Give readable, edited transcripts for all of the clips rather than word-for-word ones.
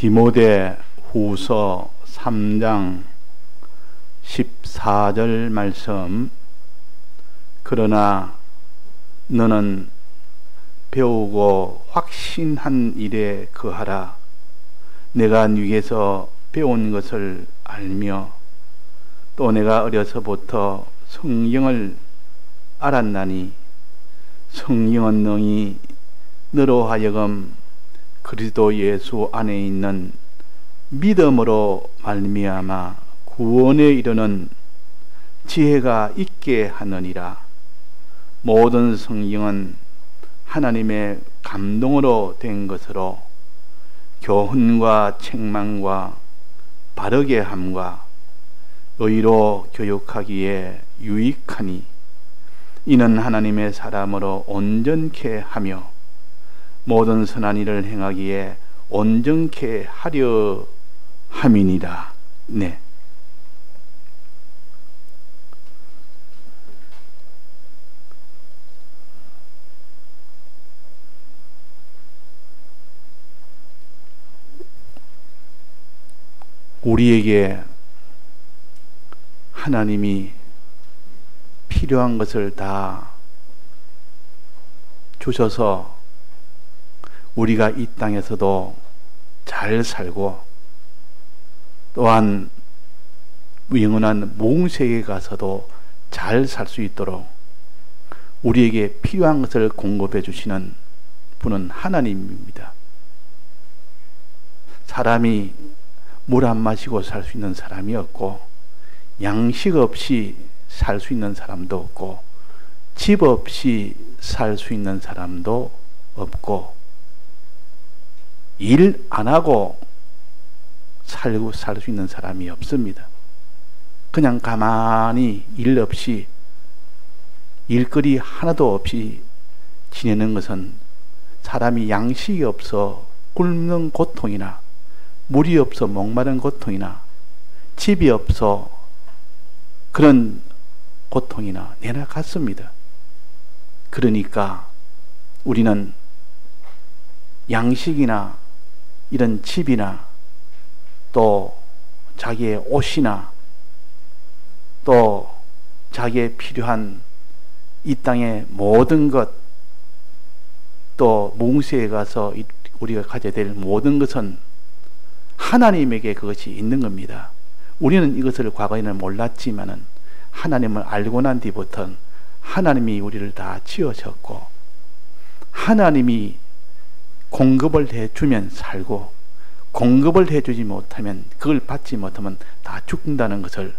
디모데 후서 3장 14절 말씀. 그러나 너는 배우고 확신한 일에 거하라. 내가 네게서 배운 것을 알며 또 내가 어려서부터 성경을 알았나니 성경은 능히 너로 하여금 그리스도 예수 안에 있는 믿음으로 말미암아 구원에 이르는 지혜가 있게 하느니라. 모든 성경은 하나님의 감동으로 된 것으로 교훈과 책망과 바르게 함과 의로 교육하기에 유익하니 이는 하나님의 사람으로 온전케 하며 모든 선한 일을 행하기에 온전케 하려 함이니라. 네. 우리에게 하나님이 필요한 것을 다 주셔서 우리가 이 땅에서도 잘 살고 또한 영원한 몽세에 가서도 잘 살 수 있도록 우리에게 필요한 것을 공급해 주시는 분은 하나님입니다. 사람이 물 안 마시고 살 수 있는 사람이 없고 양식 없이 살 수 있는 사람도 없고 집 없이 살 수 있는 사람도 없고 일 안 하고 살 수 있는 사람이 없습니다. 그냥 가만히 일 없이 일거리 하나도 없이 지내는 것은 사람이 양식이 없어 굶는 고통이나 물이 없어 목마른 고통이나 집이 없어 그런 고통이나 내나 같습니다. 그러니까 우리는 양식이나 이런 집이나 또 자기의 옷이나 또 자기의 필요한 이 땅의 모든 것 또 몽세에 가서 우리가 가져야 될 모든 것은 하나님에게 그것이 있는 겁니다. 우리는 이것을 과거에는 몰랐지만은 하나님을 알고 난 뒤부터는 하나님이 우리를 다 지으셨고 하나님이 공급을 해주면 살고 공급을 해주지 못하면 그걸 받지 못하면 다 죽는다는 것을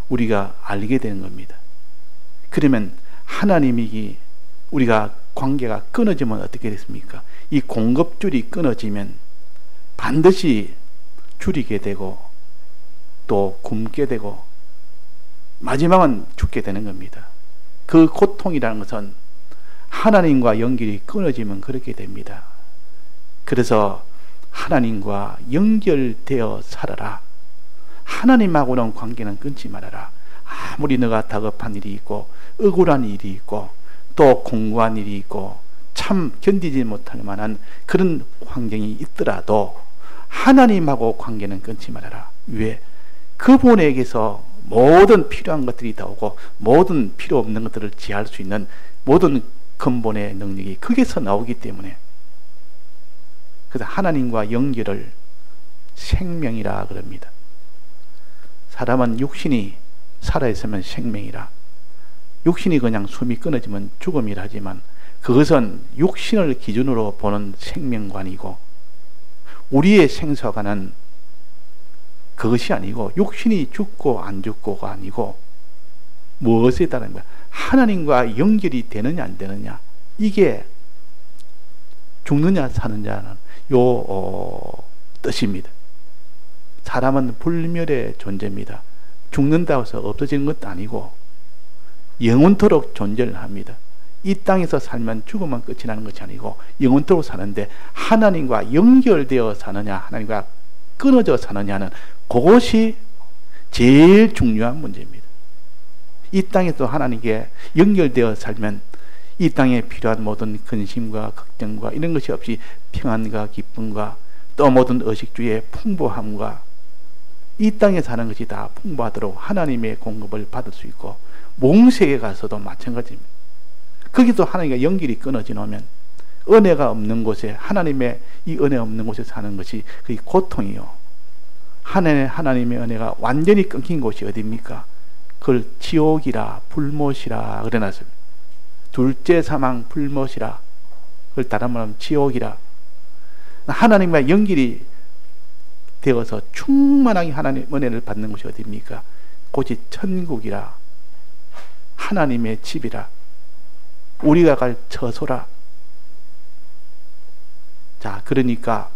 우리가 알게 되는 겁니다. 그러면 하나님이 우리가 관계가 끊어지면 어떻게 됐습니까? 이 공급줄이 끊어지면 반드시 줄이게 되고 또 굶게 되고 마지막은 죽게 되는 겁니다. 그 고통이라는 것은 하나님과 연결이 끊어지면 그렇게 됩니다. 그래서 하나님과 연결되어 살아라. 하나님하고는 관계는 끊지 말아라. 아무리 너가 다급한 일이 있고 억울한 일이 있고 또 공고한 일이 있고 참 견디지 못할 만한 그런 환경이 있더라도 하나님하고 관계는 끊지 말아라. 왜? 그분에게서 모든 필요한 것들이 다 오고 모든 필요 없는 것들을 지할 수 있는 모든 근본의 능력이 거기서 나오기 때문에 그래서 하나님과 연결을 생명이라 그럽니다. 사람은 육신이 살아있으면 생명이라, 육신이 그냥 숨이 끊어지면 죽음이라 하지만 그것은 육신을 기준으로 보는 생명관이고 우리의 생사관은 그것이 아니고 육신이 죽고 안 죽고가 아니고 무엇에 따른 거야? 하나님과 연결이 되느냐 안 되느냐, 이게 죽느냐 사느냐는 뜻입니다. 사람은 불멸의 존재입니다. 죽는다고 해서 없어지는 것도 아니고 영원토록 존재를 합니다. 이 땅에서 살면 죽으면 끝이 나는 것이 아니고 영원토록 사는데 하나님과 연결되어 사느냐 하나님과 끊어져 사느냐는 그것이 제일 중요한 문제입니다. 이 땅에서 하나님께 연결되어 살면 이 땅에 필요한 모든 근심과 걱정과 이런 것이 없이 평안과 기쁨과 떠모든 의식주의 풍부함과 이 땅에 사는 것이 다 풍부하도록 하나님의 공급을 받을 수 있고, 몽세에 가서도 마찬가지입니다. 거기도 하나님과 연결이 끊어져 놓으면 은혜가 없는 곳에, 하나님의 이 은혜 없는 곳에 사는 것이 거의 고통이요. 하나님의 은혜가 완전히 끊긴 곳이 어디입니까? 그걸 지옥이라 불못이라 그래놨습니다. 둘째 사망 불못이라, 그걸 다른 말로 하면 지옥이라. 하나님과 연결이 되어서 충만하게 하나님의 은혜를 받는 곳이 어디입니까? 그것이 천국이라, 하나님의 집이라, 우리가 갈 처소라. 자, 그러니까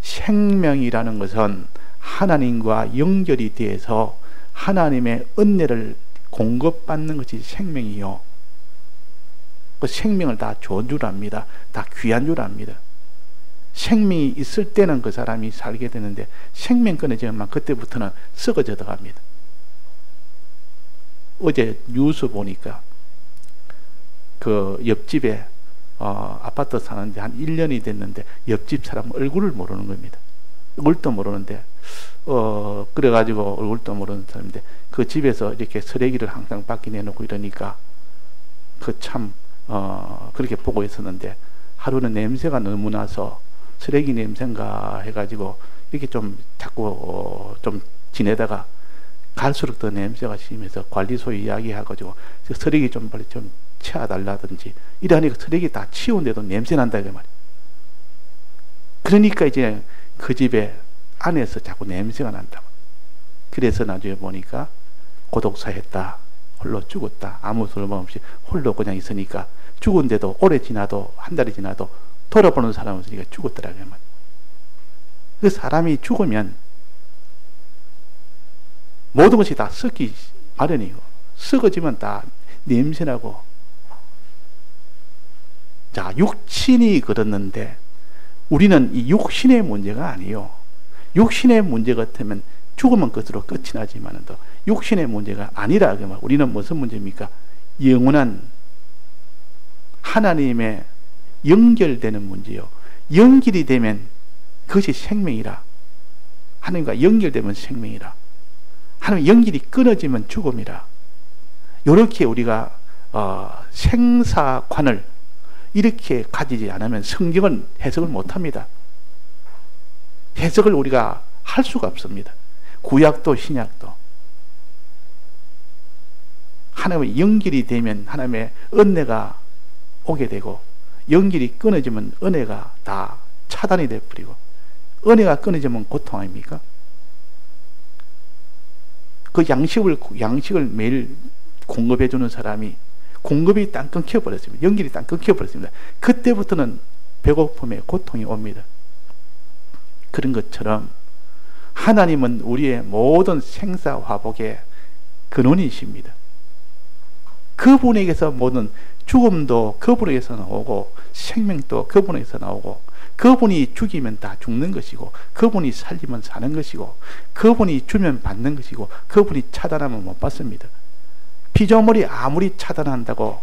생명이라는 것은 하나님과 연결이 돼서 하나님의 은혜를 공급받는 것이 생명이요. 그 생명을 다 좋은 줄 압니다. 다 귀한 줄 압니다. 생명이 있을 때는 그 사람이 살게 되는데, 생명 끊어지면 그때부터는 썩어져 들어갑니다. 어제 뉴스 보니까 그 옆집에 아파트 사는데 한 1년이 됐는데 옆집 사람 얼굴을 모르는 겁니다. 얼굴도 모르는데 그래가지고 얼굴도 모르는 사람인데 그 집에서 이렇게 쓰레기를 항상 밖에 내놓고 이러니까 그 참 그렇게 보고 있었는데, 하루는 냄새가 너무 나서 쓰레기 냄새인가 해가지고 이렇게 좀 자꾸 좀 지내다가 갈수록 더 냄새가 심해서 관리소에 이야기해가지고 쓰레기 좀 빨리 좀 치워달라든지 이러니까 쓰레기 다 치운데도 냄새 난다 그 말이에요. 그러니까 이제 그 집에 안에서 자꾸 냄새가 난다고. 그래서 나중에 보니까 고독사했다, 홀로 죽었다, 아무 소름 없이 홀로 그냥 있으니까, 죽은데도 오래 지나도 한 달이 지나도 돌아보는 사람은 없으니까 죽었더라고요. 그 사람이 죽으면 모든 것이 다 썩기 마련이고, 썩어지면 다 냄새나고. 자, 육신이 그렇는데 우리는 이 육신의 문제가 아니요. 육신의 문제 같으면 죽으면 끝으로 끝이 나지만 또 육신의 문제가 아니라. 우리는 무슨 문제입니까? 영원한 하나님의 연결되는 문제요. 연결이 되면 그것이 생명이라. 하나님과 연결되면 생명이라. 하나님 연결이 끊어지면 죽음이라. 이렇게 우리가 생사관을 이렇게 가지지 않으면 성경은 해석을 못합니다. 해석을 우리가 할 수가 없습니다. 구약도 신약도. 하나님의 연결이 되면 하나님의 은혜가 오게 되고, 연결이 끊어지면 은혜가 다 차단이 되어버리고, 은혜가 끊어지면 고통 아닙니까? 그 양식을 매일 공급해주는 사람이 공급이 딱 끊겨버렸습니다. 연결이 딱 끊겨버렸습니다. 그때부터는 배고픔에 고통이 옵니다. 그런 것처럼 하나님은 우리의 모든 생사화복의 근원이십니다. 그분에게서 모든 죽음도 그분에게서 나오고, 생명도 그분에게서 나오고, 그분이 죽이면 다 죽는 것이고, 그분이 살리면 사는 것이고, 그분이 주면 받는 것이고, 그분이 차단하면 못 받습니다. 피조물이 아무리 차단한다고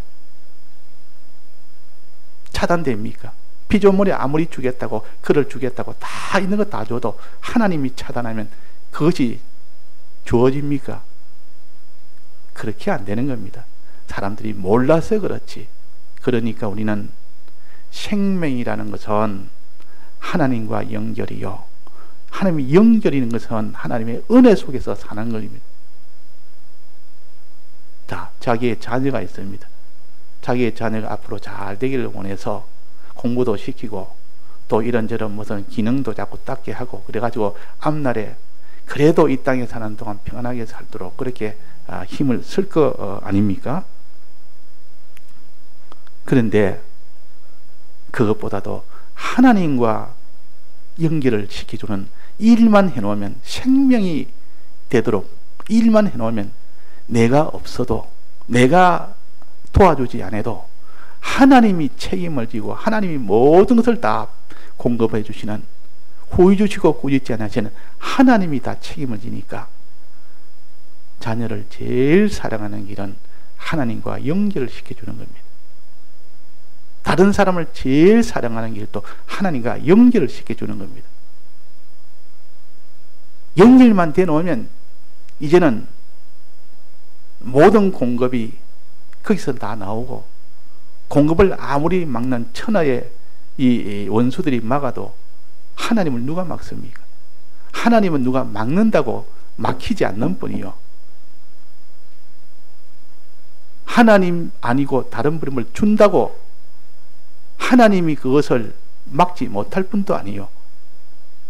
차단됩니까? 피조물이 아무리 주겠다고, 그를 주겠다고 다 있는 거 다 줘도 하나님이 차단하면 그것이 주어집니까? 그렇게 안 되는 겁니다. 사람들이 몰라서 그렇지. 그러니까 우리는 생명이라는 것은 하나님과 연결이요, 하나님이 연결이는 것은 하나님의 은혜 속에서 사는 것입니다. 자, 자기의 자녀가 있습니다. 자기의 자녀가 앞으로 잘 되기를 원해서 공부도 시키고 또 이런저런 무슨 기능도 자꾸 닦게 하고, 그래가지고 앞날에 그래도 이 땅에 사는 동안 평안하게 살도록 그렇게 힘을 쓸 거 아닙니까? 그런데 그것보다도 하나님과 연결을 시켜주는 일만 해놓으면, 생명이 되도록 일만 해놓으면, 내가 없어도, 내가 도와주지 않아도 하나님이 책임을 지고 하나님이 모든 것을 다 공급해 주시는, 후회 주시고 꾸짖지 않으시는 하나님이 다 책임을 지니까 자녀를 제일 사랑하는 길은 하나님과 연결을 시켜주는 겁니다. 다른 사람을 제일 사랑하는 길도 하나님과 연결을 시켜주는 겁니다. 연결만 되놓으면 이제는 모든 공급이 거기서 다 나오고, 공급을 아무리 막는 천하의 이 원수들이 막아도 하나님을 누가 막습니까? 하나님은 누가 막는다고 막히지 않는 뿐이요. 하나님 아니고 다른 부름을 준다고 하나님이 그것을 막지 못할 뿐도 아니요.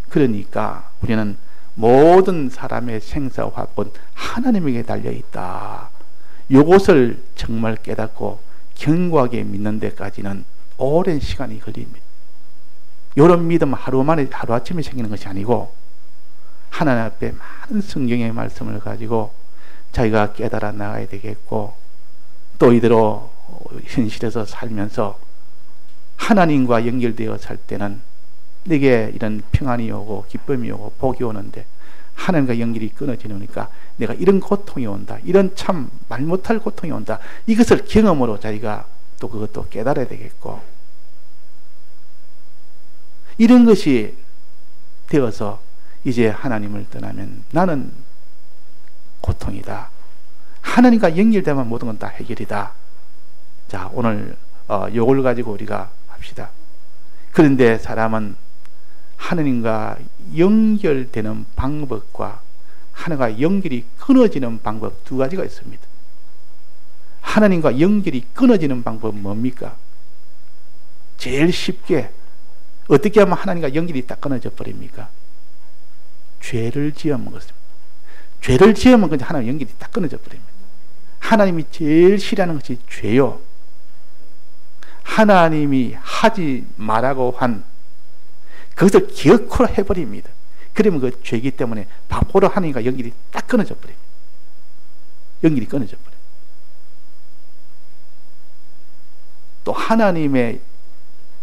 그러니까 우리는 모든 사람의 생사화복은 하나님에게 달려있다. 이것을 정말 깨닫고 견고하게 믿는 데까지는 오랜 시간이 걸립니다. 이런 믿음 하루만에 하루아침에 생기는 것이 아니고 하나님 앞에 많은 성경의 말씀을 가지고 자기가 깨달아 나가야 되겠고, 또 이대로 현실에서 살면서 하나님과 연결되어 살 때는 내게 이런 평안이 오고 기쁨이 오고 복이 오는데, 하나님과 연결이 끊어지니까 내가 이런 고통이 온다, 이런 참 말 못할 고통이 온다, 이것을 경험으로 자기가 또 그것도 깨달아야 되겠고, 이런 것이 되어서 이제 하나님을 떠나면 나는 고통이다, 하나님과 연결되면 모든 건 다 해결이다. 자, 오늘 요걸 가지고 우리가 합시다. 그런데 사람은 하나님과 연결되는 방법과 하나님과 연결이 끊어지는 방법 두 가지가 있습니다. 하나님과 연결이 끊어지는 방법은 뭡니까? 제일 쉽게 어떻게 하면 하나님과 연결이 딱 끊어져 버립니까? 죄를 지으면 그렇습니다. 죄를 지으면 그냥 하나님과 연결이 딱 끊어져 버립니다. 하나님이 제일 싫어하는 것이 죄요. 하나님이 하지 말라고 한 그것을 기어코 해버립니다. 그러면 그 죄이기 때문에 바로 하나님과 연결이 딱 끊어져 버립니다. 연결이 끊어져 버려요. 또 하나님의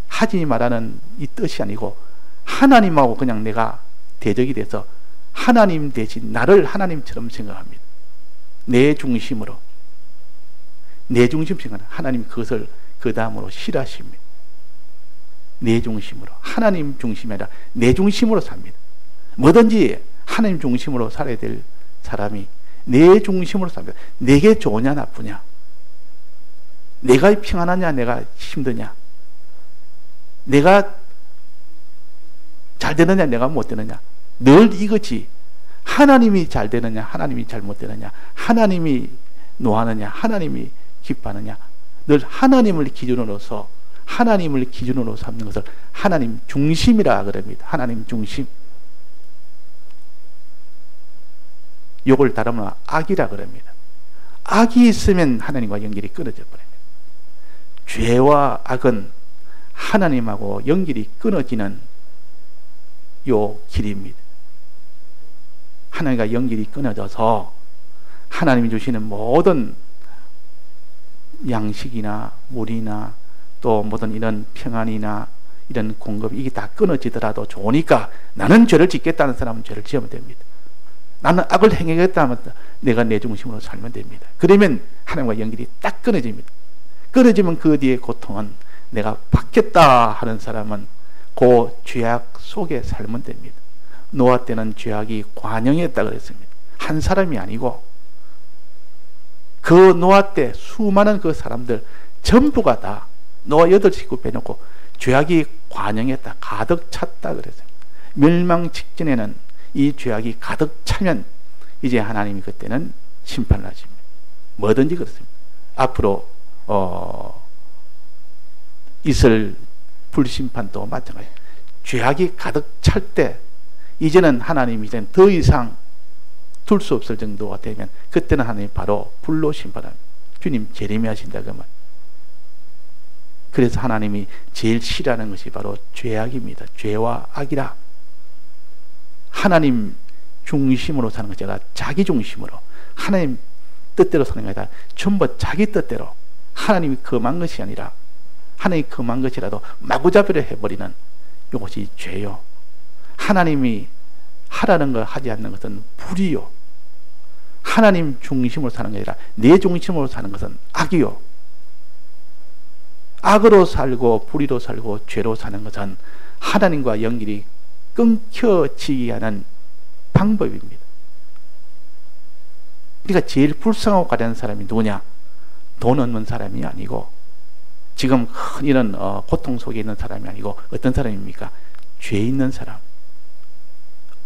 하지 말라는 이 뜻이 아니고 하나님하고 그냥 내가 대적이 돼서 하나님 대신 나를 하나님처럼 생각합니다. 내 중심으로 생각하는 하나님, 그것을 그 다음으로 싫어하십니다. 내 중심으로, 하나님 중심이 아니라 내 중심으로 삽니다. 뭐든지 하나님 중심으로 살아야 될 사람이 내 중심으로 삽니다. 내게 좋으냐 나쁘냐, 내가 평안하냐 내가 힘드냐, 내가 잘 되느냐 내가 못 되느냐, 늘 이거지. 하나님이 잘 되느냐 하나님이 잘못 되느냐, 하나님이 노하느냐 하나님이 기뻐하느냐, 늘 하나님을 기준으로 삼는 것을 하나님 중심이라 그럽니다. 하나님 중심. 요걸 다르면 악이라 그럽니다. 악이 있으면 하나님과 연결이 끊어져 버립니다. 죄와 악은 하나님하고 연결이 끊어지는 요 길입니다. 하나님과 연결이 끊어져서 하나님이 주시는 모든 양식이나 물이나 또 모든 이런 평안이나 이런 공급, 이게 다 끊어지더라도 좋으니까 나는 죄를 짓겠다는 사람은 죄를 지으면 됩니다. 나는 악을 행하겠다면 내가 내 중심으로 살면 됩니다. 그러면 하나님과 연결이 딱 끊어집니다. 끊어지면 그 뒤에 고통은 내가 받겠다 하는 사람은 그 죄악 속에 살면 됩니다. 노아 때는 죄악이 관영했다 그랬습니다. 한 사람이 아니고 그 노아 때 수많은 그 사람들 전부가 다 노아 8식구 빼놓고 죄악이 관영했다, 가득 찼다 그랬어요. 멸망 직전에는 이 죄악이 가득 차면 이제 하나님이 그때는 심판을 하십니다. 뭐든지 그렇습니다. 앞으로 있을 불심판도 마찬가지예요. 죄악이 가득 찰 때 이제는 하나님이 이제는 더 이상 둘 수 없을 정도가 되면 그때는 하나님이 바로 불로 심판합니다. 주님 재림하신다 그 말. 그래서 하나님이 제일 싫어하는 것이 바로 죄악입니다. 죄와 악이라. 하나님 중심으로 사는 것이 아니라 자기 중심으로, 하나님 뜻대로 사는 게 아니라 전부 자기 뜻대로, 하나님이 금한 것이 아니라 하나님이 금한 것이라도 마구잡이로 해버리는 이것이 죄요. 하나님이 하라는 걸 하지 않는 것은 불이요. 하나님 중심으로 사는 게 아니라 내 중심으로 사는 것은 악이요. 악으로 살고 불의로 살고 죄로 사는 것은 하나님과 연결이 끊겨지게 하는 방법입니다. 그러니까 제일 불쌍하고 가련한 사람이 누구냐? 돈 없는 사람이 아니고 지금 큰 이런 고통 속에 있는 사람이 아니고 어떤 사람입니까? 죄 있는 사람,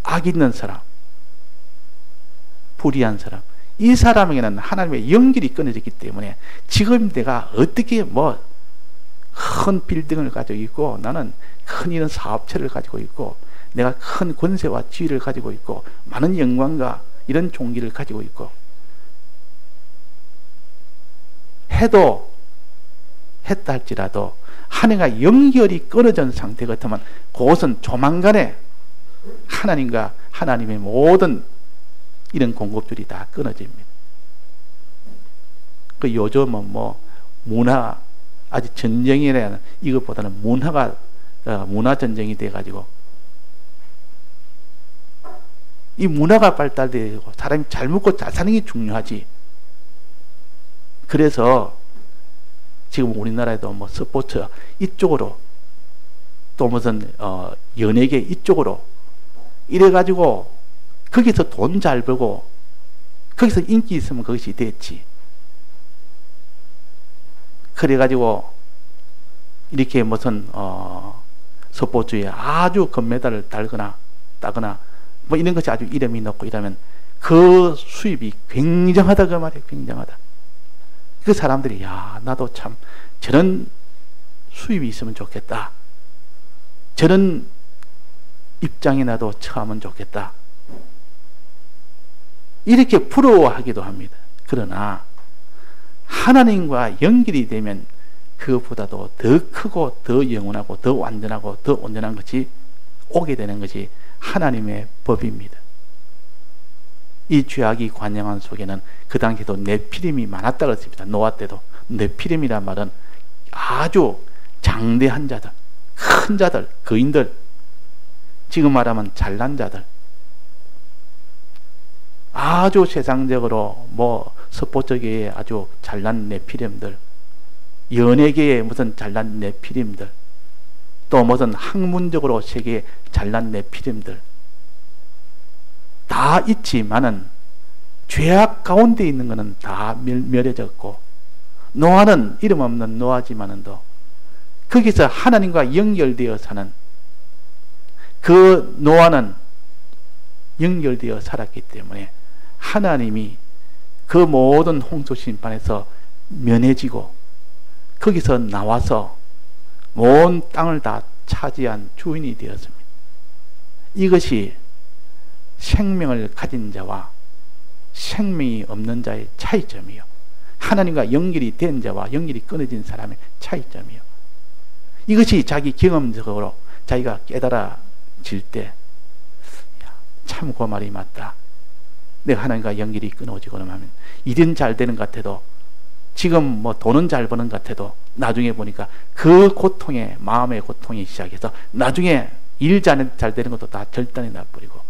악 있는 사람, 불의한 사람. 이 사람에게는 하나님의 연결이 끊어졌기 때문에 지금 내가 어떻게 큰 빌딩을 가지고 있고 나는 큰 이런 사업체를 가지고 있고 내가 큰 권세와 지위를 가지고 있고 많은 영광과 이런 종기를 가지고 있고 했다 할지라도 하나님과 연결이 끊어진 상태 같으면 그것은 조만간에 하나님과 하나님의 모든 이런 공급줄이 다 끊어집니다. 그 요즘은 문화 아직 전쟁이라는 이것보다는 문화 전쟁이 돼가지고 이 문화가 발달되고 사람이 잘 먹고 잘 사는 게 중요하지. 그래서 지금 우리나라에도 스포츠 이쪽으로 또 무슨 연예계 이쪽으로 이래가지고 거기서 돈 잘 벌고 거기서 인기 있으면 그것이 됐지. 그래가지고 이렇게 무슨 스포츠에 아주 금메달을 따거나 이런 것이 아주 이름이 높고 이러면 그 수입이 굉장하다 그 말이에요. 굉장하다. 그 사람들이 나도 참 저런 수입이 있으면 좋겠다. 저런 입장에 나도 처하면 좋겠다. 이렇게 부러워하기도 합니다. 그러나 하나님과 연결이 되면 그것보다도 더 크고 더 영원하고 더 완전하고 더 온전한 것이 오게 되는 것이 하나님의 법입니다. 이 죄악이 관영한 속에는 그 당시에도 네피림이 많았다고 했습니다. 노아 때도. 네피림이란 말은 아주 장대한 자들, 큰 자들, 거인들, 지금 말하면 잘난 자들, 아주 세상적으로 스포츠계에 아주 잘난 네피림들, 연예계에 무슨 잘난 네피림들, 또 무슨 학문적으로 세계에 잘난 네피림들 다 있지만은 죄악 가운데 있는 것은 다 멸해졌고 노아는 이름 없는 노아지만은도 거기서 하나님과 연결되어 사는 그 노아는 연결되어 살았기 때문에 하나님이 그 모든 홍수 심판에서 면해지고 거기서 나와서 온 땅을 다 차지한 주인이 되었습니다. 이것이 생명을 가진 자와 생명이 없는 자의 차이점이요. 하나님과 연결이 된 자와 연결이 끊어진 사람의 차이점이요. 이것이 자기 경험적으로 자기가 깨달아질 때 참 그 말이 맞다. 내가 하나님과 연결이 끊어지고 하면 일은 잘 되는 것 같아도 지금 돈은 잘 버는 것 같아도 나중에 보니까 그 고통에 마음의 고통이 시작해서 나중에 일 잘 되는 것도 다 절단이 나버리고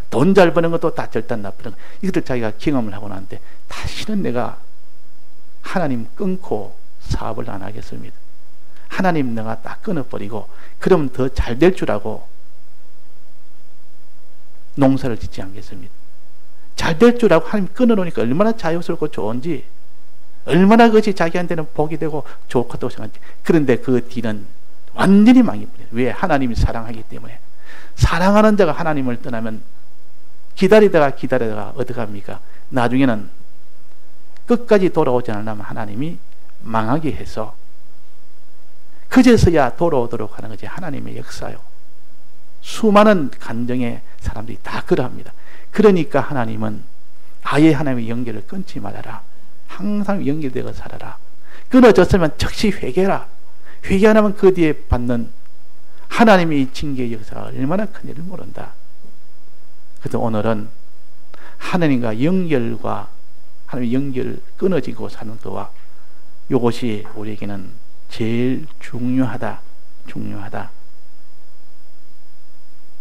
돈 잘 버는 것도 다 절단 나버리는 거. 이것들 자기가 경험을 하고 나는데 다시는 내가 하나님 끊고 사업을 안 하겠습니다. 하나님 내가 딱 끊어버리고 그러면 더 잘 될 줄 알고 농사를 짓지 않겠습니다. 잘 될 줄 알고 하나님 끊어놓으니까 얼마나 자유스럽고 좋은지, 얼마나 그것이 자기한테는 복이 되고 좋다고 생각하지. 그런데 그 뒤는 완전히 망해버려요. 왜? 하나님이 사랑하기 때문에. 사랑하는 자가 하나님을 떠나면 기다리다가 어떡합니까? 나중에는 끝까지 돌아오지 않으면 하나님이 망하게 해서 그제서야 돌아오도록 하는 것이 하나님의 역사요. 수많은 간정의 사람들이 다 그러합니다. 그러니까 하나님은 아예 하나님의 연결을 끊지 말아라. 항상 연결되어 살아라. 끊어졌으면 즉시 회개라. 회개 안 하면 그 뒤에 받는 하나님의 징계의 역사가 얼마나 큰지를 모른다. 그래서 오늘은 하나님과 연결과 하나님의 연결 끊어지고 사는 거와 이것이 우리에게는 제일 중요하다.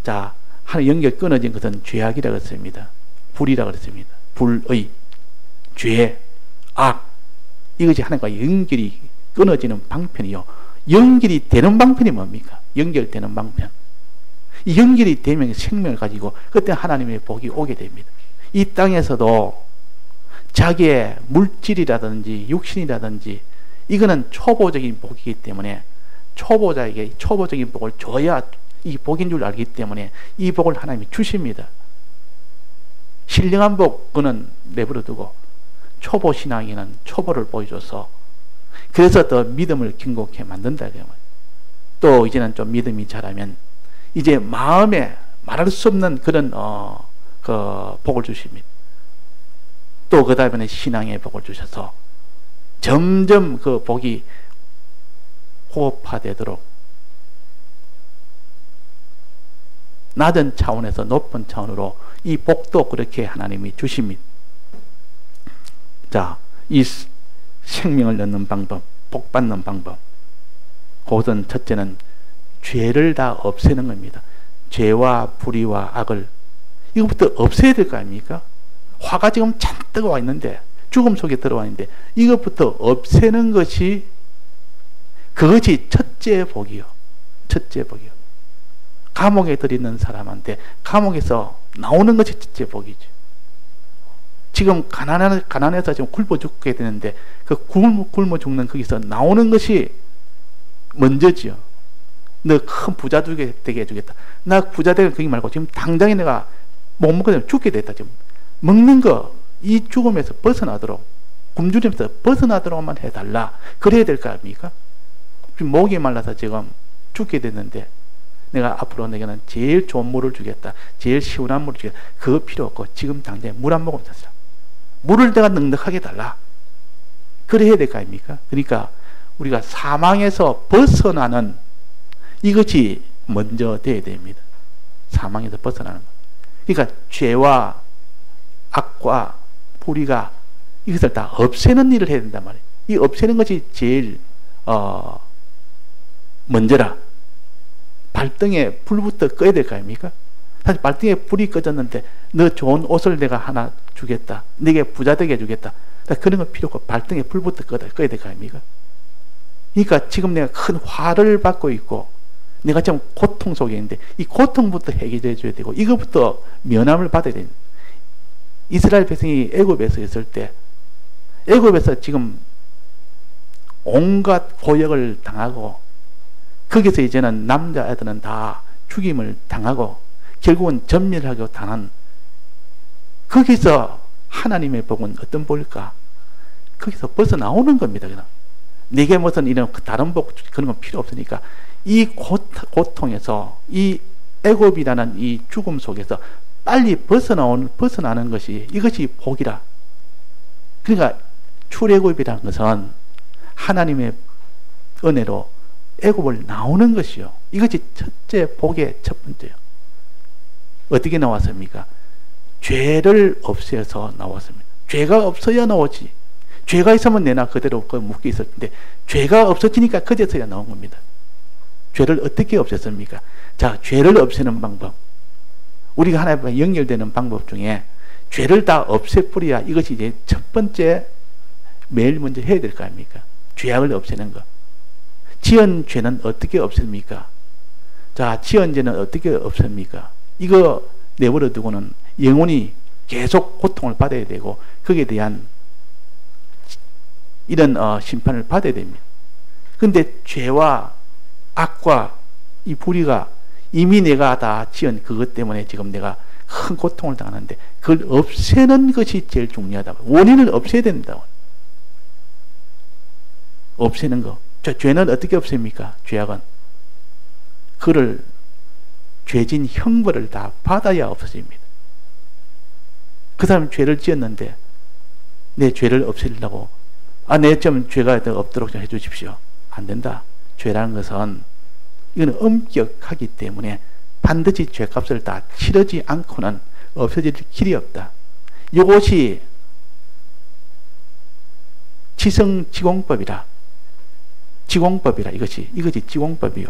자, 하나님 연결 끊어진 것은 죄악이라고 했습니다. 불이라고 했습니다. 불의, 죄, 악. 이것이 하나님과 연결이 끊어지는 방편이요. 연결이 되는 방편이 뭡니까? 연결되는 방편. 이 연결이 되면 생명을 가지고 그때 하나님의 복이 오게 됩니다. 이 땅에서도 자기의 물질이라든지 육신이라든지 이거는 초보적인 복이기 때문에 초보자에게 초보적인 복을 줘야 이 복인 줄 알기 때문에 이 복을 하나님이 주십니다. 신령한 복 그는 내버려 두고 초보 신앙에는 초보를 보여줘서 그래서 더 믿음을 견고하게 만든다. 또 이제는 좀 믿음이 자라면 이제 마음에 말할 수 없는 그런 그 복을 주십니다. 또 그 다음에는 신앙의 복을 주셔서 점점 그 복이 호흡화되도록 낮은 차원에서 높은 차원으로 이 복도 그렇게 하나님이 주십니다. 자, 이 생명을 얻는 방법, 복 받는 방법. 그것은 첫째는 죄를 다 없애는 겁니다. 죄와 불의와 악을 이것부터 없애야 될 거 아닙니까? 화가 지금 잔뜩 와 있는데 죽음 속에 들어와 있는데 이것부터 없애는 것이 그것이 첫째 복이요. 첫째 복이요. 감옥에 들어있는 사람한테 감옥에서 나오는 것이 첫째 복이죠. 지금 가난해서 지금 굶어 죽게 되는데 그 굶어 죽는 거기서 나오는 것이 먼저지요. 너 큰 부자 되게 해주겠다. 나 부자 되게 그게 말고 지금 당장에 내가 못 먹게 되면 죽게 됐다. 지금 먹는 거 이 죽음에서 벗어나도록 굶주림에서 벗어나도록만 해달라. 그래야 될 거 아닙니까? 목이 말라서 지금 죽게 됐는데 내가 앞으로 내게는 제일 좋은 물을 주겠다. 제일 시원한 물을 주겠다. 그거 필요 없고 지금 당장에 물 한 모금 샀어. 물을 내가 넉넉하게 달라. 그래야 될 거 아닙니까? 그러니까 우리가 사망에서 벗어나는 이것이 먼저 돼야 됩니다. 사망에서 벗어나는 것. 그러니까 죄와 악과 불의가 이것을 다 없애는 일을 해야 된단 말이에요. 이 없애는 것이 제일 먼저라. 발등에 불부터 꺼야 될 거 아닙니까? 사실 발등에 불이 꺼졌는데 너 좋은 옷을 내가 하나 주겠다. 네게 부자 되게 해주겠다. 그런 건 필요 없고 발등에 불부터 꺼야 될 거 아닙니까? 그러니까 지금 내가 큰 화를 받고 있고 내가 지금 고통 속에 있는데 이 고통부터 해결해 줘야 되고 이것부터 면함을 받아야 됩니다. 이스라엘 백성이 애굽에서 있을 때 애굽에서 지금 온갖 고역을 당하고 거기서 이제는 남자애들은 다 죽임을 당하고 결국은 전멸하고 당한 거기서 하나님의 복은 어떤 복일까? 거기서 벗어나오는 겁니다. 그냥. 내게 무슨 이런 다른 복 그런 건 필요 없으니까 이 고통에서 이 애굽이라는 이 죽음 속에서 빨리 벗어나는 것이 이것이 복이라. 그러니까 출애굽이라는 것은 하나님의 은혜로 애굽을 나오는 것이요. 이것이 첫째 복의 첫 번째요. 어떻게 나왔습니까? 죄를 없애서 나왔습니다. 죄가 없어야 나오지. 죄가 있으면 내나 그대로 묶여 있을 텐데 죄가 없어지니까 그제서야 나온 겁니다. 죄를 어떻게 없앴습니까? 자, 죄를 없애는 방법. 우리가 하나님과 연결되는 방법 중에 죄를 다 없애버려야 이것이 이제 첫 번째 매일 먼저 해야 될 거 아닙니까? 죄악을 없애는 것. 지은 죄는 어떻게 없앱니까? 자, 지은 죄는 어떻게 없앱니까? 이거 내버려 두고는 영원히 계속 고통을 받아야 되고 거기에 대한 이런 심판을 받아야 됩니다. 그런데 죄와 악과 이 불의가 이미 내가 다 지은 그것 때문에 지금 내가 큰 고통을 당하는데 그걸 없애는 것이 제일 중요하다. 원인을 없애야 된다고. 없애는 거. 죄는 어떻게 없앱니까? 죄악은 그를 죄진 형벌을 다 받아야 없어집니다. 그 사람이 죄를 지었는데 내 죄를 없애려고 내 좀 죄가 없도록 좀 해주십시오. 안 된다. 죄라는 것은 이건 엄격하기 때문에 반드시 죄값을 다 치르지 않고는 없어질 길이 없다. 이것이 지성지공법이라. 지공법이라. 이것이 지공법이요.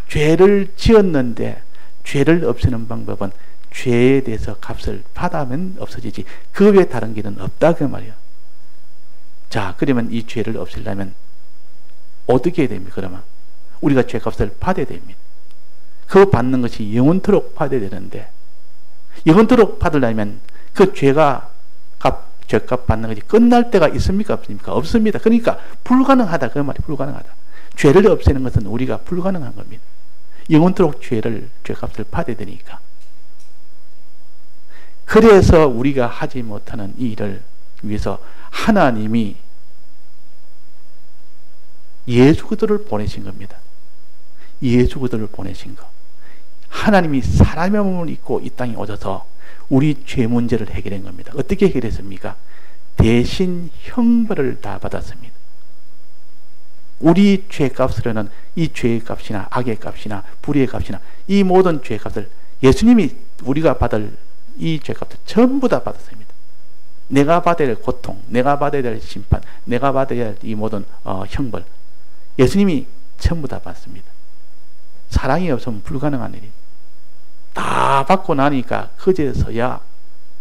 죄를 지었는데 죄를 없애는 방법은 죄에 대해서 값을 받으면 없어지지 그 외에 다른 길은 없다 그 말이야. 자, 그러면 이 죄를 없애려면 어떻게 해야 됩니까? 그러면 우리가 죄값을 받아야 됩니다. 그 받는 것이 영원토록 받아야 되는데, 영원토록 받으려면 그 죄값 받는 것이 끝날 때가 있습니까? 없습니까? 없습니다. 그러니까 불가능하다. 그 말이 불가능하다. 죄를 없애는 것은 우리가 불가능한 겁니다. 영원토록 죄값을 받아야 되니까. 그래서 우리가 하지 못하는 이 일을 위해서 하나님이 예수 그리스도를 보내신 겁니다. 예수 그리스도를 보내신 거. 하나님이 사람의 몸을 입고 이 땅에 오셔서 우리 죄 문제를 해결한 겁니다. 어떻게 해결했습니까? 대신 형벌을 다 받았습니다. 우리 죄값으로는 이 죄의 값이나 악의 값이나 불의의 값이나 이 모든 죄값을 예수님이 우리가 받을 이 죄값을 전부 다 받았습니다. 내가 받아야 될 고통, 내가 받아야 될 심판, 내가 받아야 할 이 모든 형벌, 예수님이 전부 다 받습니다. 사랑이 없으면 불가능한 일이 다 받고 나니까 그제서야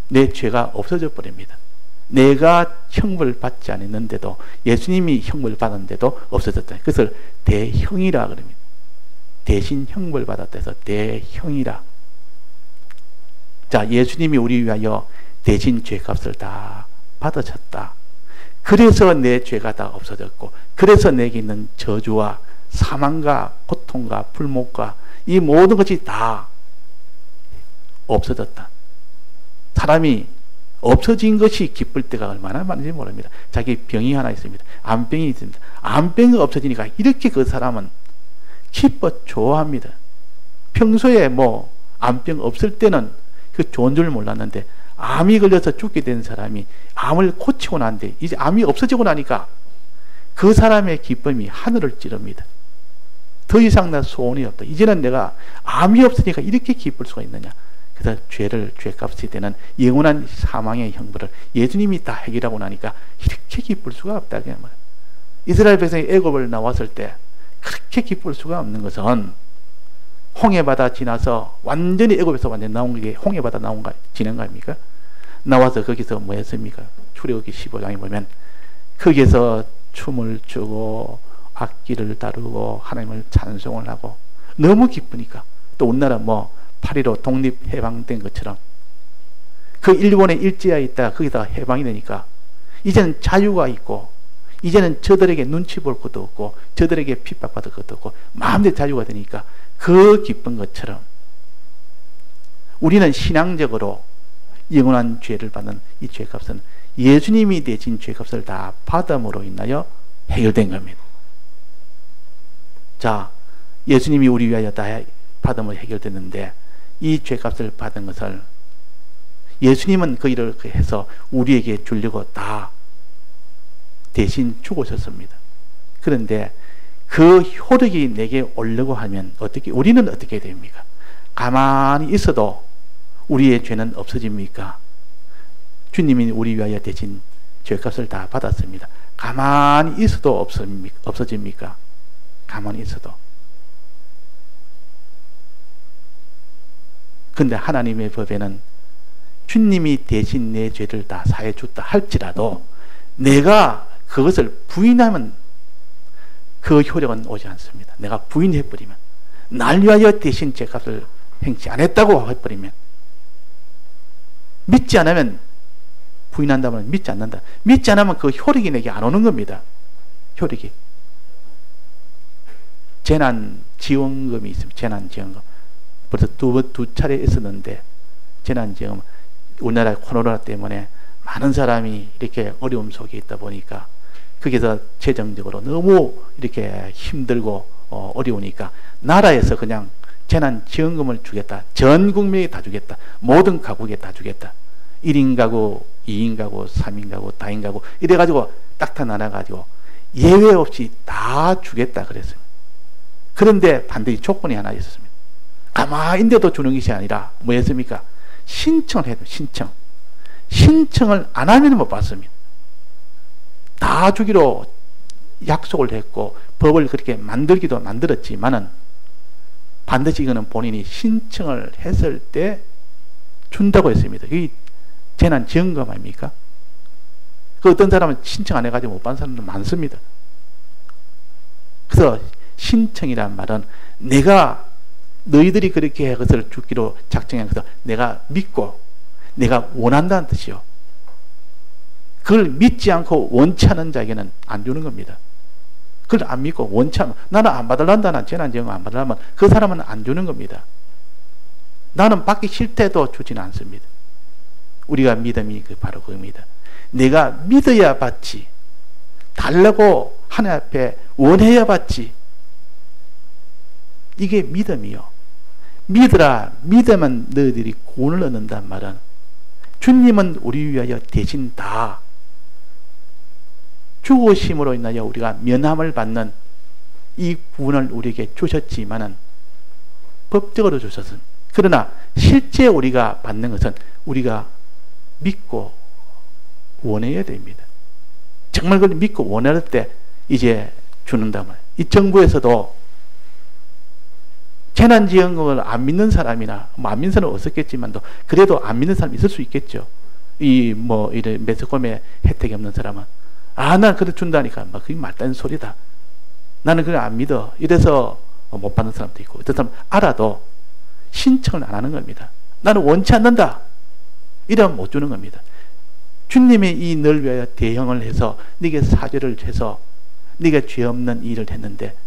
내 죄가 없어져 버립니다. 내가 형벌 받지 않았는데도, 예수님이 형벌 받았는데도 없어졌다. 그것을 대형이라 그럽니다. 대신 형벌 받았다 해서 대형이라. 자, 예수님이 우리 위하여 대신 죄값을 다 받으셨다. 그래서 내 죄가 다 없어졌고, 그래서 내게 있는 저주와 사망과 고통과 불목과 이 모든 것이 다 없어졌다. 사람이 없어진 것이 기쁠 때가 얼마나 많은지 모릅니다. 자기 병이 하나 있습니다. 암병이 있습니다. 암병이 없어지니까 이렇게 그 사람은 기뻐 좋아합니다. 평소에 암병 없을 때는 그 좋은 줄 몰랐는데, 암이 걸려서 죽게 된 사람이 암을 고치고 난데 이제 암이 없어지고 나니까 그 사람의 기쁨이 하늘을 찌릅니다. 더 이상 나 소원이 없다. 이제는 내가 암이 없으니까 이렇게 기쁠 수가 있느냐. 그래서 죄값이 되는 영원한 사망의 형벌을 예수님이 다 해결하고 나니까 이렇게 기쁠 수가 없다. 이스라엘 백성이 애굽을 나왔을 때 그렇게 기쁠 수가 없는 것은 홍해바다 지나서 완전히 애굽에서 완전히 나온 게 홍해바다 지난 거 아닙니까? 나와서 거기서 뭐 했습니까? 출애굽기 15장에 보면 거기에서 춤을 추고 악기를 다루고 하나님을 찬송을 하고 너무 기쁘니까, 또 우리나라 8.15 독립 해방된 것처럼 그 일본에 일제하에 있다가 거기다가 해방이 되니까 이제는 자유가 있고, 이제는 저들에게 눈치 볼 것도 없고 저들에게 핍박받을 것도 없고 마음대로 자유가 되니까 그 기쁜 것처럼 우리는 신앙적으로 영원한 죄를 받는 이 죄값은 예수님이 대신 죄값을 다 받음으로 인하여 해결된 겁니다. 자, 예수님이 우리 위하여 다 받음으로 해결됐는데, 이 죄값을 받은 것을 예수님은 그 일을 해서 우리에게 주려고 다 대신 죽으셨습니다. 그런데 그 효력이 내게 오려고 하면 우리는 어떻게 됩니까? 가만히 있어도 우리의 죄는 없어집니까? 주님이 우리 위하여 대신 죄값을 다 받았습니다. 가만히 있어도 없어집니까? 가만히 있어도. 근데 하나님의 법에는 주님이 대신 내 죄를 다 사해 줬다 할지라도 내가 그것을 부인하면 그 효력은 오지 않습니다. 내가 부인해버리면, 날 위하여 대신 죄값을 행치 안 했다고 해버리면, 믿지 않으면, 부인한다면 믿지 않는다. 믿지 않으면 그 효력이 내게 안 오는 겁니다. 효력이. 재난지원금이 있습니다. 재난지원금. 벌써 두 차례 있었는데, 재난지원금. 우리나라 코로나 때문에 많은 사람이 이렇게 어려움 속에 있다 보니까 거기서 재정적으로 너무 이렇게 힘들고 어려우니까 나라에서 그냥 재난지원금을 주겠다. 전 국민에게 다 주겠다. 모든 가구에 다 주겠다. 1인 가구, 2인 가구, 3인 가구, 다인 가구 이래가지고 딱 다 나눠가지고 예외 없이 다 주겠다 그랬습니다. 그런데 반드시 조건이 하나 있었습니다. 가만인데도 주는 것이 아니라 뭐였습니까? 신청을 해도 신청을 안 하면 못 받습니다. 다 주기로 약속을 했고 법을 그렇게 만들기도 만들었지만은 반드시 이거는 본인이 신청을 했을 때 준다고 했습니다. 이 재난지원금 아닙니까? 그 어떤 사람은 신청 안 해가지고 못 받는 사람도 많습니다. 그래서 신청이란 말은 내가 너희들이 그렇게 그것을 죽기로 작정한 것을 내가 믿고 내가 원한다는 뜻이요. 그걸 믿지 않고 원치 않은 자에게는 안 주는 겁니다. 그걸 안 믿고 원치 않으면, 나는 안 받으란다, 난 재난지원금 안 받으려면 그 사람은 안 주는 겁니다. 나는 받기 싫대도 주지는 않습니다. 우리가 믿음이 바로 그겁니다. 내가 믿어야 받지, 달라고 하나님 앞에 원해야 받지. 이게 믿음이요. 믿으라, 믿으면 너희들이 구원을 얻는단 말은, 주님은 우리 위하여 대신 다 죽으심으로 인하여 우리가 면함을 받는 이 구원을 우리에게 주셨지만은, 법적으로 주셨습니다. 그러나 실제 우리가 받는 것은 우리가 믿고 원해야 됩니다. 정말 그걸 믿고 원할 때 이제 주는단 말이에요. 이 정부에서도 재난지원금을 안 믿는 사람이나, 안 믿는 사람은 없었겠지만도, 그래도 안 믿는 사람이 있을 수 있겠죠. 이런 매스컴에 혜택이 없는 사람은, 난 그래 준다니까. 그게 말다는 소리다. 나는 그걸 안 믿어. 이래서 못 받는 사람도 있고, 어떤 사람은 알아도 신청을 안 하는 겁니다. 나는 원치 않는다. 이러면 못 주는 겁니다. 주님이 이 널 위하여 대형을 해서 네게 사죄를 해서 네가 죄 없는 일을 했는데,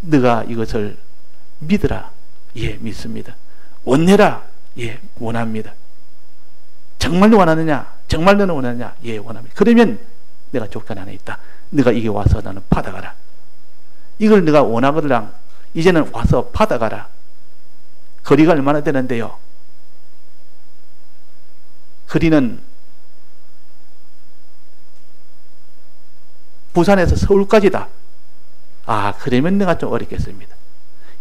네가 이것을 믿으라. 예, 믿습니다. 원해라. 예, 원합니다. 정말로 원하느냐? 정말 너는 원하느냐? 예, 원합니다. 그러면 내가 조건 안에 있다. 네가 이게 와서 나는 받아가라. 이걸 네가 원하거든. 이제는 와서 받아가라. 거리가 얼마나 되는데요? 거리는 부산에서 서울까지다. 그러면 내가 좀 어렵겠습니다.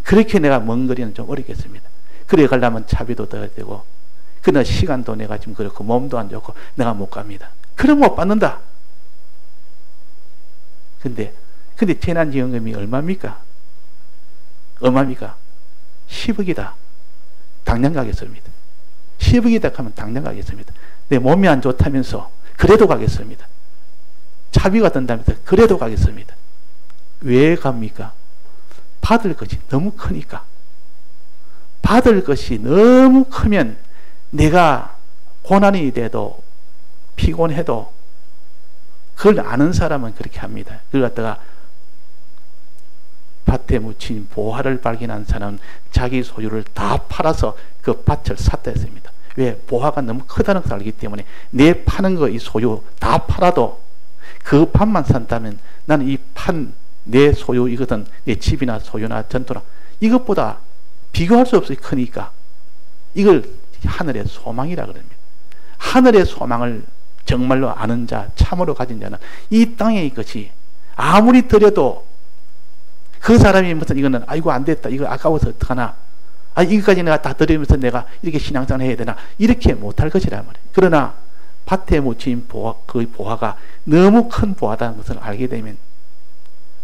그렇게 내가 먼 거리는 좀 어렵겠습니다. 그래 가려면 차비도 더 되고, 그러나 시간도 내가 지금 그렇고, 몸도 안 좋고, 내가 못 갑니다. 그럼 못 받는다. 근데 재난지원금이 얼마입니까? 얼마입니까? 10억이다. 당장 가겠습니다. 10억이다 하면 당장 가겠습니다. 내 몸이 안 좋다면서 그래도 가겠습니다. 차비가 든다면서 그래도 가겠습니다. 왜 갑니까? 받을 것이 너무 크니까. 받을 것이 너무 크면 내가 고난이 돼도 피곤해도 그걸 아는 사람은 그렇게 합니다. 그걸 갖다가 밭에 묻힌 보화를 발견한 사람은 자기 소유를 다 팔아서 그 밭을 샀다 했습니다. 왜? 보화가 너무 크다는 것을 알기 때문에 내 파는 거 이 소유 다 팔아도 그 밭만 산다면 나는 이 내 소유 이것은 내 집이나 소유나 전토나 이것보다 비교할 수 없이 크니까 이걸 하늘의 소망이라 그럽니다. 하늘의 소망을 정말로 아는 자, 참으로 가진 자는 이 땅의 것이 아무리 드려도 그 사람이 무슨 이거는 아이고 안 됐다, 이거 아까워서 어떡하나, 이거까지 내가 다 드리면서 내가 이렇게 신앙생활 해야 되나, 이렇게 못할 것이란 말이에요. 그러나 밭에 묻힌 보화, 그 보화가 너무 큰 보화다는 것을 알게 되면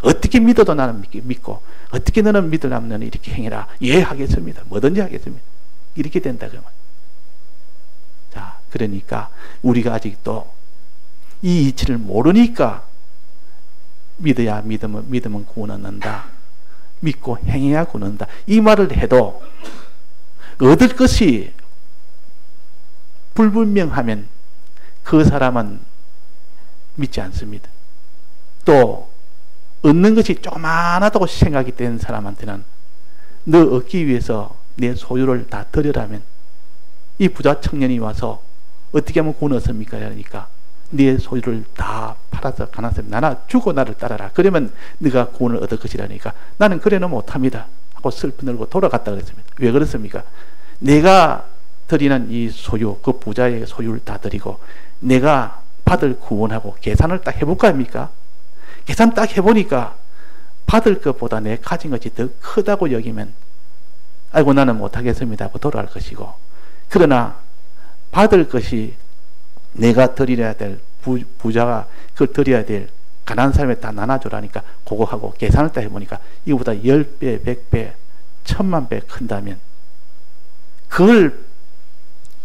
어떻게 믿어도 나는 믿고, 어떻게 너는 믿으려면 너는 이렇게 행해라. 예, 하겠습니다. 뭐든지 하겠습니다. 이렇게 된다 그러면. 자, 그러니까 우리가 아직도 이 이치를 모르니까 믿어야 믿으면 구원 얻는다. 믿고 행해야 구원 얻는다. 이 말을 해도 얻을 것이 불분명하면 그 사람은 믿지 않습니다. 또 얻는 것이 조그마하다고 생각이 되는 사람한테는 너 얻기 위해서 내 소유를 다 드려라면 이 부자 청년이 와서 어떻게 하면 구원 얻습니까? 그러니까 네 소유를 다 팔아서 가난한 사람이 나나 주고 나를 따라라. 그러면 네가 구원을 얻을 것이라니까 나는 그래는 못합니다 하고 슬피 늘고 돌아갔다 그랬습니다. 왜 그렇습니까? 내가 드리는 이 소유, 그 부자의 소유를 다 드리고 내가 받을 구원하고 계산을 딱 해볼까 합니까? 계산 딱 해보니까 받을 것보다 내 가진 것이 더 크다고 여기면 아이고 나는 못하겠습니다 하고 돌아갈 것이고, 그러나 받을 것이 내가 드려야 될 부자가 그걸 드려야 될 가난한 사람에 다 나눠주라니까 그거 하고 계산을 딱 해보니까 이거보다 10배, 100배, 1000만 배 큰다면 그걸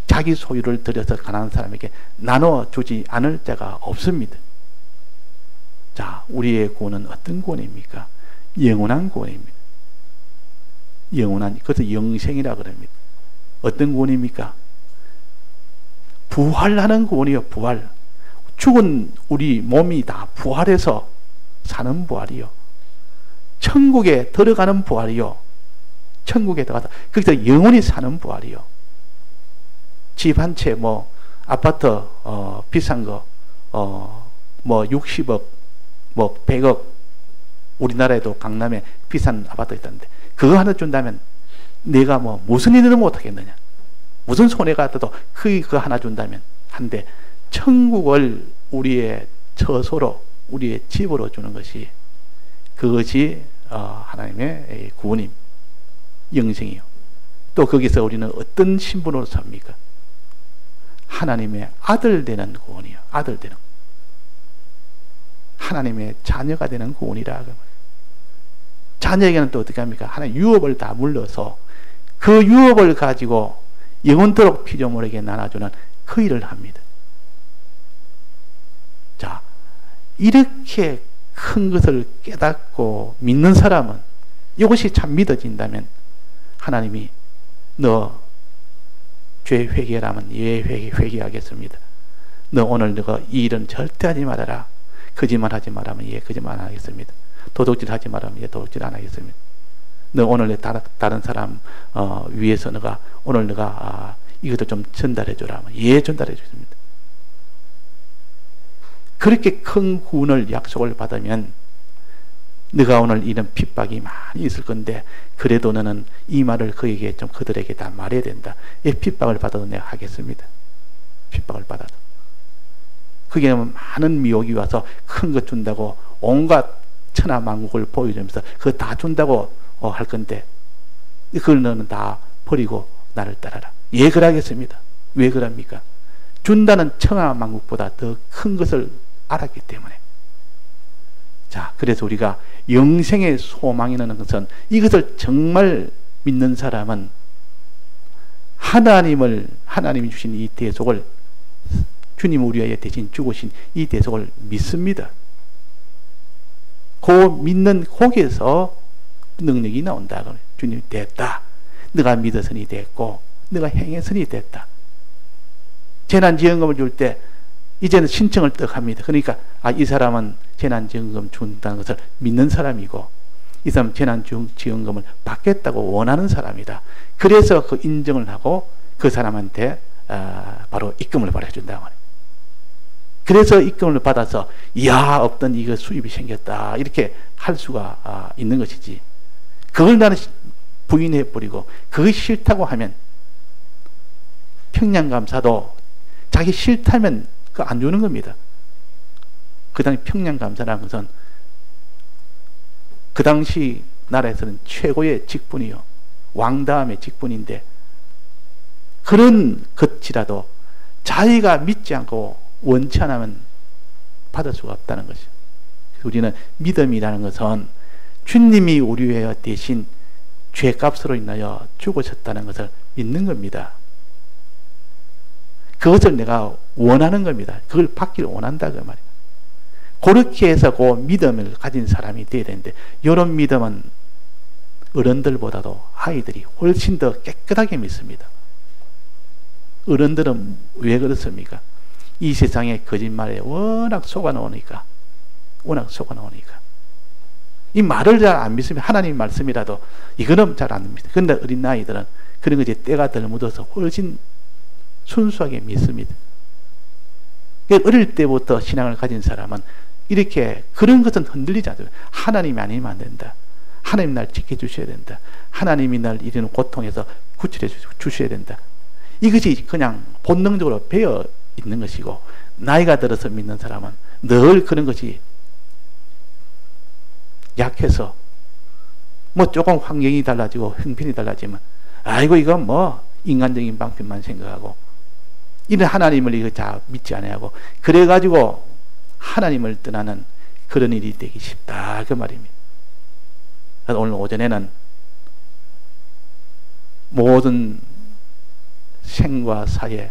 자기 소유를 들여서 가난한 사람에게 나눠주지 않을 자가 없습니다. 자, 우리의 구원은 어떤 구원입니까? 영원한 구원입니다. 영원한, 그것을 영생이라 그럽니다. 어떤 구원입니까? 부활하는 구원이요. 부활. 죽은 우리 몸이 다 부활해서 사는 부활이요. 천국에 들어가는 부활이요. 천국에 들어가서 거기서 영원히 사는 부활이요. 집 한 채, 뭐 아파트 비싼 거 뭐 60억, 뭐 100억, 우리나라에도 강남에 비싼 아파트 있다는데 그거 하나 준다면 내가 뭐 무슨 일을 못하겠느냐, 무슨 손해가 있어도 그거 하나 준다면 한데, 천국을 우리의 처소로, 우리의 집으로 주는 것이, 그것이 하나님의 구원임, 영생이요. 또 거기서 우리는 어떤 신분으로 삽니까? 하나님의 아들 되는 구원이요. 아들 되는, 하나님의 자녀가 되는 구원이라. 자녀에게는 또 어떻게 합니까? 하나님 유업을 다 물러서 그 유업을 가지고 영원토록 피조물에게 나눠주는 그 일을 합니다. 자, 이렇게 큰 것을 깨닫고 믿는 사람은, 이것이 참 믿어진다면 하나님이 너 죄 회개라면 예 회개하겠습니다. 너 오늘 너가 이 일은 절대 하지 말아라. 거짓말하지 말라면 예 거짓말 안 하겠습니다. 도둑질하지 말라면 예 도둑질 안 하겠습니다. 너 오늘 다른 사람 위해서 너가 오늘 너가 이것도 좀 전달해 주라면 예 전달해 주십니다. 그렇게 큰 구원을 약속을 받으면 너가 오늘 이런 핍박이 많이 있을 건데 그래도 너는 이 말을 그에게 좀 그들에게 다 말해야 된다. 이 핍박을 받아도 내가 하겠습니다. 핍박을 받아도. 그게 많은 미혹이 와서 큰 것 준다고 온갖 천하만국을 보여주면서 그거 다 준다고 할 건데 그걸 너는 다 버리고 나를 따라라. 예, 그러겠습니다. 왜 그럽니까? 준다는 천하만국보다 더 큰 것을 알았기 때문에. 자, 그래서 우리가 영생의 소망이라는 것은, 이것을 정말 믿는 사람은 하나님이 주신 이 대속을, 주님 우리 위하여 대신 죽으신 이 대속을 믿습니다. 그 믿는 거기에서 능력이 나온다. 주님 됐다. 너가 믿어서니 됐고 너가 행해서니 됐다. 재난지원금을 줄 때 이제는 신청을 떡 합니다. 그러니까 이 사람은 재난지원금 준다는 것을 믿는 사람이고 이 사람은 재난지원금을 받겠다고 원하는 사람이다. 그래서 그 인정을 하고 그 사람한테 바로 입금을 보내준다 말이에요. 그래서 입금을 받아서 이야 없던 이거 수입이 생겼다 이렇게 할 수가 있는 것이지, 그걸 나는 부인해버리고 그것이 싫다고 하면, 평양감사도 자기 싫다면 그 안 주는 겁니다. 그 당시 평양감사라는 것은 그 당시 나라에서는 최고의 직분이요, 왕 다음의 직분인데, 그런 것이라도 자기가 믿지 않고 원치 않으면 받을 수가 없다는 것이죠. 우리는 믿음이라는 것은 주님이 우리 위하여 대신 죄값으로 인하여 죽으셨다는 것을 믿는 겁니다. 그것을 내가 원하는 겁니다. 그걸 받기를 원한다 그 말이에요. 그렇게 해서 그 믿음을 가진 사람이 되어야 되는데, 이런 믿음은 어른들보다도 아이들이 훨씬 더 깨끗하게 믿습니다. 어른들은 왜 그렇습니까? 이 세상의 거짓말에 워낙 속아놓으니까, 이 말을 잘 안 믿으면 하나님 말씀이라도 이거는 잘 안 믿습니다. 그런데 어린 아이들은 그런 것이 때가 덜 묻어서 훨씬 순수하게 믿습니다. 어릴 때부터 신앙을 가진 사람은 이렇게 그런 것은 흔들리지 않아요. 하나님이 아니면 안 된다. 하나님 날 지켜주셔야 된다. 하나님이 날 이런 고통에서 구출해 주셔야 된다. 이것이 그냥 본능적으로 배어 있는 것이고, 나이가 들어서 믿는 사람은 늘 그런 것이 약해서 뭐 조금 환경이 달라지고 형편이 달라지면 아이고 이건 뭐 인간적인 방편만 생각하고 이런 하나님을 이거 다 믿지 않아하고, 그래가지고 하나님을 떠나는 그런 일이 되기 쉽다 그 말입니다. 그래서 오늘 오전에는 모든 생과 사회,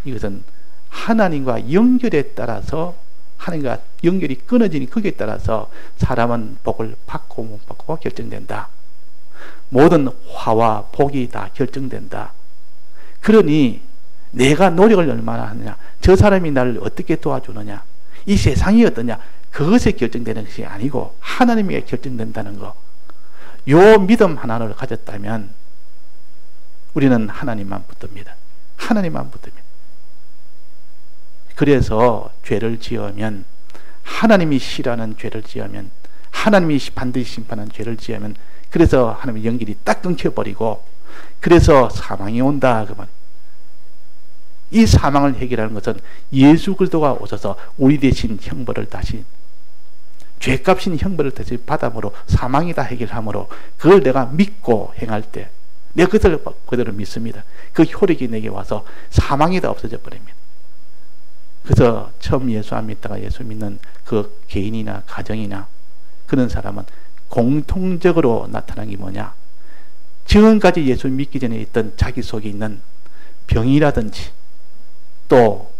이것은 하나님과 연결에 따라서, 하나님과 연결이 끊어지니 거기에 따라서 사람은 복을 받고 못 받고 결정된다. 모든 화와 복이 다 결정된다. 그러니 내가 노력을 얼마나 하느냐, 저 사람이 나를 어떻게 도와주느냐, 이 세상이 어떠냐, 그것에 결정되는 것이 아니고 하나님에게 결정된다는 거. 요 믿음 하나를 가졌다면 우리는 하나님만 붙듭니다. 하나님만 붙듭니다. 그래서 죄를 지으면, 하나님이 싫어하는 죄를 지으면, 하나님이 반드시 심판하는 죄를 지으면, 그래서 하나님의 연결이 딱 끊겨버리고, 그래서 사망이 온다. 그러면 이 사망을 해결하는 것은 예수 그리스도가 오셔서 우리 대신 형벌을 다시, 죄값인 형벌을 다시 받음으로 사망이 다 해결함으로, 그걸 내가 믿고 행할 때 내가 그것을 그대로 믿습니다. 그 효력이 내게 와서 사망이 다 없어져 버립니다. 그래서 처음 예수 안 믿다가 예수 믿는 그 개인이나 가정이나 그런 사람은 공통적으로 나타난 게 뭐냐, 지금까지 예수 믿기 전에 있던 자기 속에 있는 병이라든지 또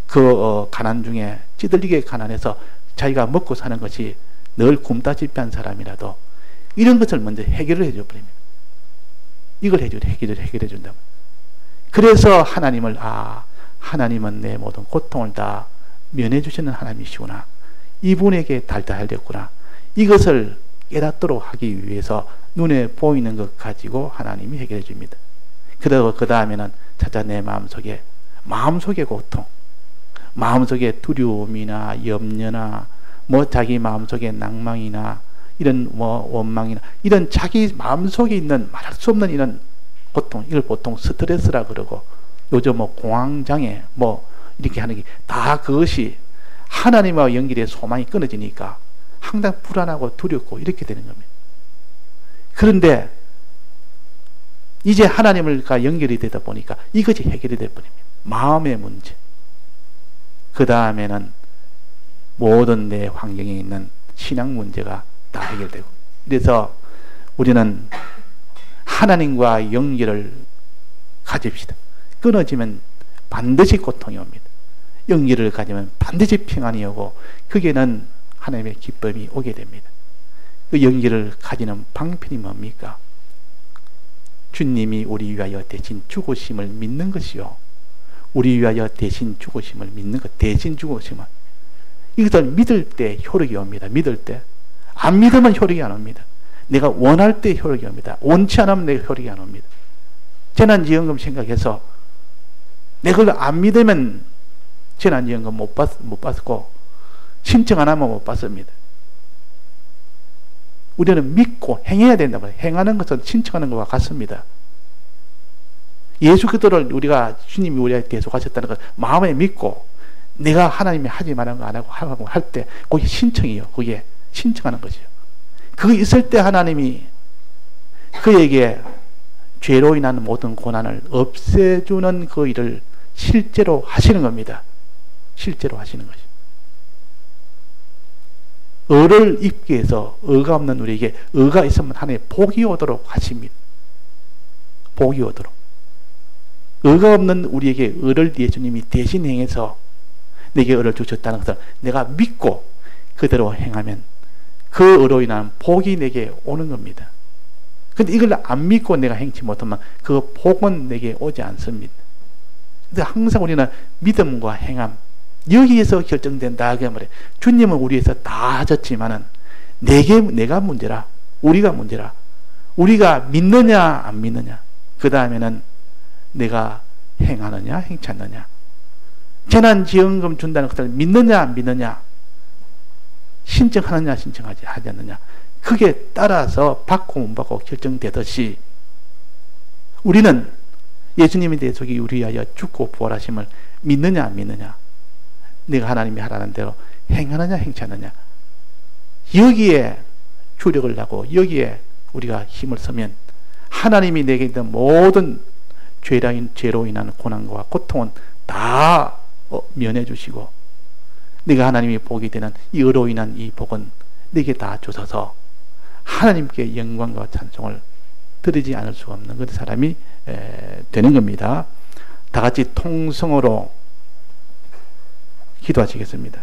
그 가난 중에 찌들리게 가난해서 자기가 먹고 사는 것이 늘 굶다시피 한 사람이라도 이런 것을 먼저 해결을 해줘 버립니다. 이걸 해결해 준다면, 그래서 하나님을, 하나님은 내 모든 고통을 다 면해 주시는 하나님이시구나, 이분에게 달달했구나, 이것을 깨닫도록 하기 위해서 눈에 보이는 것 가지고 하나님이 해결해 줍니다. 그리고 그 다음에는 찾아 내 마음속에 고통, 마음속에 두려움이나 염려나 뭐 자기 마음속에 낭망이나 이런 뭐 원망이나 이런 자기 마음속에 있는 말할 수 없는 이런 고통, 이걸 보통 스트레스라 그러고, 요즘 뭐 공황장애 뭐 이렇게 하는 게 다 그것이 하나님과 연결의 소망이 끊어지니까 항상 불안하고 두렵고 이렇게 되는 겁니다. 그런데 이제 하나님과 연결이 되다 보니까 이것이 해결이 되어버립니다. 마음의 문제. 그 다음에는 모든 내 환경에 있는 신앙 문제가 다 해결되고, 그래서 우리는 하나님과 연결을 가집시다. 끊어지면 반드시 고통이 옵니다. 연결을 가지면 반드시 평안이 오고, 그게는 하나님의 기쁨이 오게 됩니다. 그 연결을 가지는 방편이 뭡니까? 주님이 우리 위하여 대신 죽으심을 믿는 것이요, 우리 위하여 대신 죽으심을 믿는 것, 대신 죽으심을, 이것을 믿을 때 효력이 옵니다. 믿을 때. 안 믿으면 효력이 안 옵니다. 내가 원할 때 효력이 옵니다. 원치 않으면 내가 효력이 안 옵니다. 재난지원금 생각해서 내가 그걸 안 믿으면 재난지원금 못 받고 신청 안 하면 못 받습니다. 우리는 믿고 행해야 된다고 해요. 행하는 것은 신청하는 것과 같습니다. 예수 그리스도를 우리가, 주님이 우리에게 대속하셨다는 것 마음에 믿고 내가 하나님이 하지 말라는 거 안 하고 할 때 그게 신청이에요. 그게 신청하는 것이요. 그거 있을 때 하나님이 그에게 죄로 인한 모든 고난을 없애주는 그 일을 실제로 하시는 겁니다. 실제로 하시는 것이요. 의를 입기 위해서 의가 없는 우리에게 의가 있으면 하나님의 복이 오도록 하십니다. 복이 오도록. 의가 없는 우리에게 의를 예수님이 대신 행해서 내게 의를 주셨다는 것을 내가 믿고 그대로 행하면 그 의로 인한 복이 내게 오는 겁니다. 근데 이걸 안 믿고 내가 행치 못하면 그 복은 내게 오지 않습니다. 근데 항상 우리는 믿음과 행함, 여기에서 결정된다. 그 말이에요. 주님은 우리에서 다 하셨지만은 내가 문제라. 우리가 문제라. 우리가 믿느냐 안 믿느냐. 그 다음에는 내가 행하느냐 행치 않느냐. 재난지원금 준다는 것을 믿느냐 안 믿느냐, 신청하느냐 신청하지 하지 않느냐, 그게 따라서 받고 못 받고 결정되듯이 우리는 예수님의 대속이 우리 위하여 죽고 부활하심을 믿느냐 안 믿느냐, 내가 하나님이 하라는 대로 행하느냐 행치 않느냐, 여기에 주력을 하고 여기에 우리가 힘을 쓰면 하나님이 내게 있는 모든 죄로 인한 고난과 고통은 다 면해 주시고, 내가 하나님이 복이 되는 이 의로 인한 이 복은 내게 다 주셔서 하나님께 영광과 찬송을 드리지 않을 수가 없는 그 사람이 되는 겁니다. 다 같이 통성으로 기도하시겠습니다.